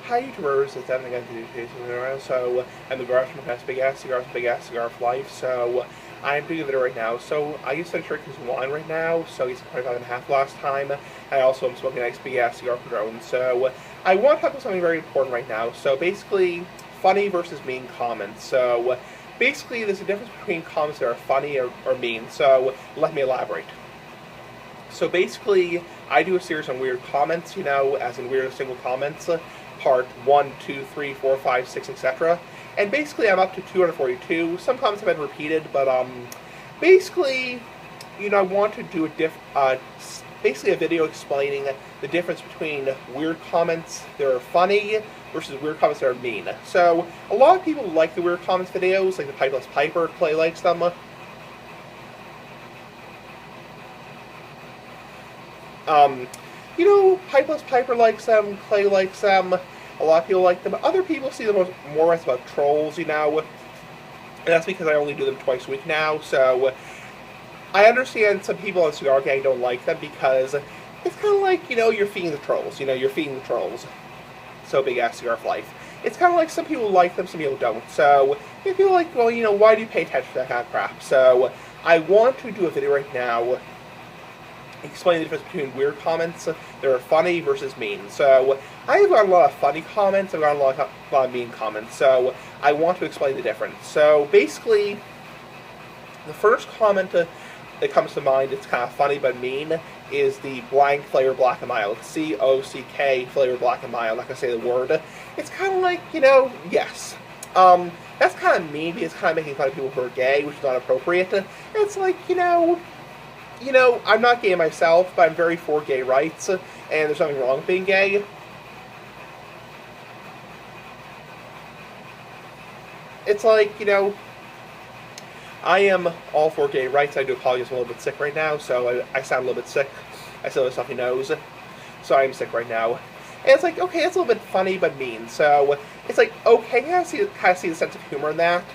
Hi YouTubers, it's Evan again to do today's video. So, I'm the garage from Big Ass Cigar for Life. So, I'm doing a video right now. So, I used to drink this wine right now. So, he's 25.5 last time. I also am smoking a nice Big Ass Cigar Padron. So, I want to talk about something very important right now. So, basically, funny versus mean comments. So, basically, there's a difference between comments that are funny or mean. So, let me elaborate. So basically, I do a series on weird comments, as in weird single comments, part 1, 2, 3, 4, 5, 6, etc. And basically, I'm up to 242. Some comments have been repeated, but basically, I want to do basically a video explaining the difference between weird comments that are funny versus weird comments that are mean. So, a lot of people like the weird comments videos, like the Pipeless Piper, Clay likes them. Pipeless Piper likes them, Clay likes them, a lot of people like them. Other people see them more as about trolls, and that's because I only do them twice a week now, so I understand some people on Cigar Gang don't like them because it's kind of like, you're feeding the trolls, you're feeding the trolls. So Big Ass Cigar for Life. It's kind of like some people like them, some people don't. So if you're like, well, why do you pay attention to that kind of crap? So I want to do a video right now explain the difference between weird comments that are funny versus mean. So I've got a lot of funny comments, I've got a lot of mean comments, so I want to explain the difference. So basically, the first comment that comes to mind, it's kind of funny but mean, is the blank flavor black and mild. C-O-C-K flavor black and mild, I'm not going to say the word. It's kind of like, yes. That's kind of mean because it's kind of making fun of people who are gay, which is not appropriate. It's like, I'm not gay myself, but I'm very for gay rights, and there's nothing wrong with being gay. It's like, I am all for gay rights. I do apologize, I'm a little bit sick right now, so I sound a little bit sick. I still have a stuffy nose, so I'm sick right now. And it's like, okay, it's a little bit funny, but mean. So, it's like, okay, I kind of see the sense of humor in that.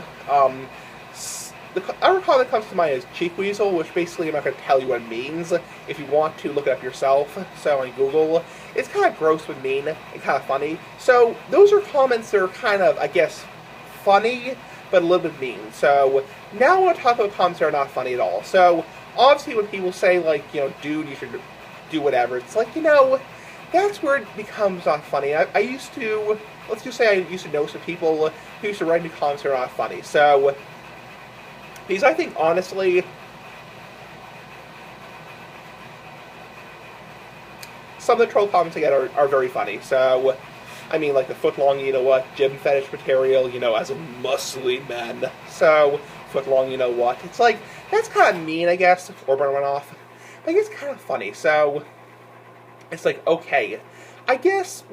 The other comment that comes to mind is cheek weasel, which basically I'm not going to tell you what it means. If you want to, look it up yourself. So on Google, it's kind of gross but mean and kind of funny. So those are comments that are kind of, I guess, funny, but a little bit mean. So now I want to talk about comments that are not funny at all. So obviously when people say, like, dude, you should do whatever, it's like, that's where it becomes not funny. I used to, let's just say I used to know some people who used to write me comments that are not funny. So because I think, honestly, some of the troll comments I get are very funny. So, I mean, like the footlong, gym fetish material, as a muscly man. So, footlong, It's like, that's kind of mean, I guess. Orban went off. But I guess it's kind of funny. So, it's like, okay, I guess,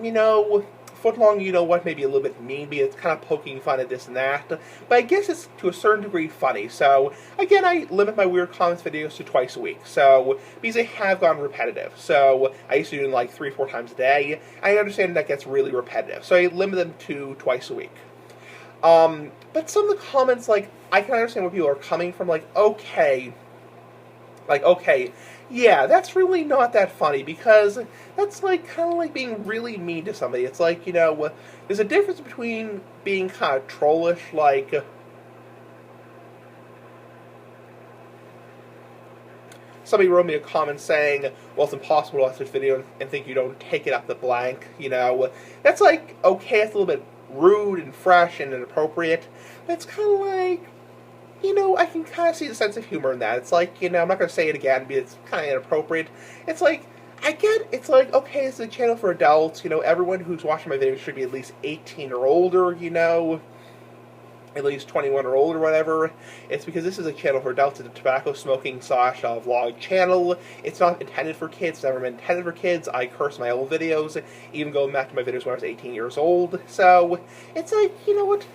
footlong, maybe a little bit mean, because it's kind of poking fun at this and that, but I guess it's to a certain degree funny. So again, I limit my weird comments videos to twice a week, so because they have gone repetitive. So I used to do them like 3 or 4 times a day. I understand that gets really repetitive, so I limit them to twice a week. But some of the comments, like, I can understand where people are coming from, like, okay, yeah, that's really not that funny, because that's, like, kind of like being really mean to somebody. It's like, there's a difference between being kind of trollish, like, somebody wrote me a comment saying, well, it's impossible to watch this video and think you don't take it up the blank, That's like, okay, it's a little bit rude and fresh and inappropriate, but it's kind of like, I can kind of see the sense of humor in that. It's like, I'm not going to say it again because it's kind of inappropriate. It's like, I get, it's like, okay, it's a channel for adults, everyone who's watching my videos should be at least 18 or older, at least 21 or older, whatever. It's because this is a channel for adults. It's a tobacco smoking / vlog channel. It's not intended for kids. It's never been intended for kids. I curse my old videos, even going back to my videos when I was 18 years old. So, it's like, what?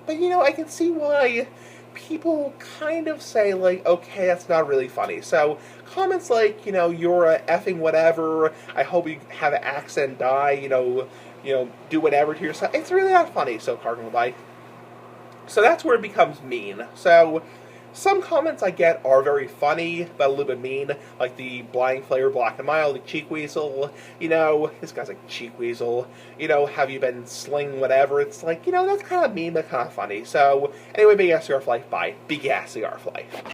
But, I can see why people kind of say, like, okay, that's not really funny. So, comments like, you're a effing whatever, I hope you have an accent die, do whatever to yourself, it's really not funny, so Cardinal Bike. So that's where it becomes mean. So, Some comments I get are very funny, but a little bit mean, like the blind flavor Black and Mild, the Cheek Weasel. This guy's like Cheek Weasel. Have you been sling whatever? It's like, that's kind of mean, but kind of funny. So, anyway, Big Ass Cigar for Life, bye. Big Ass Cigar for Life.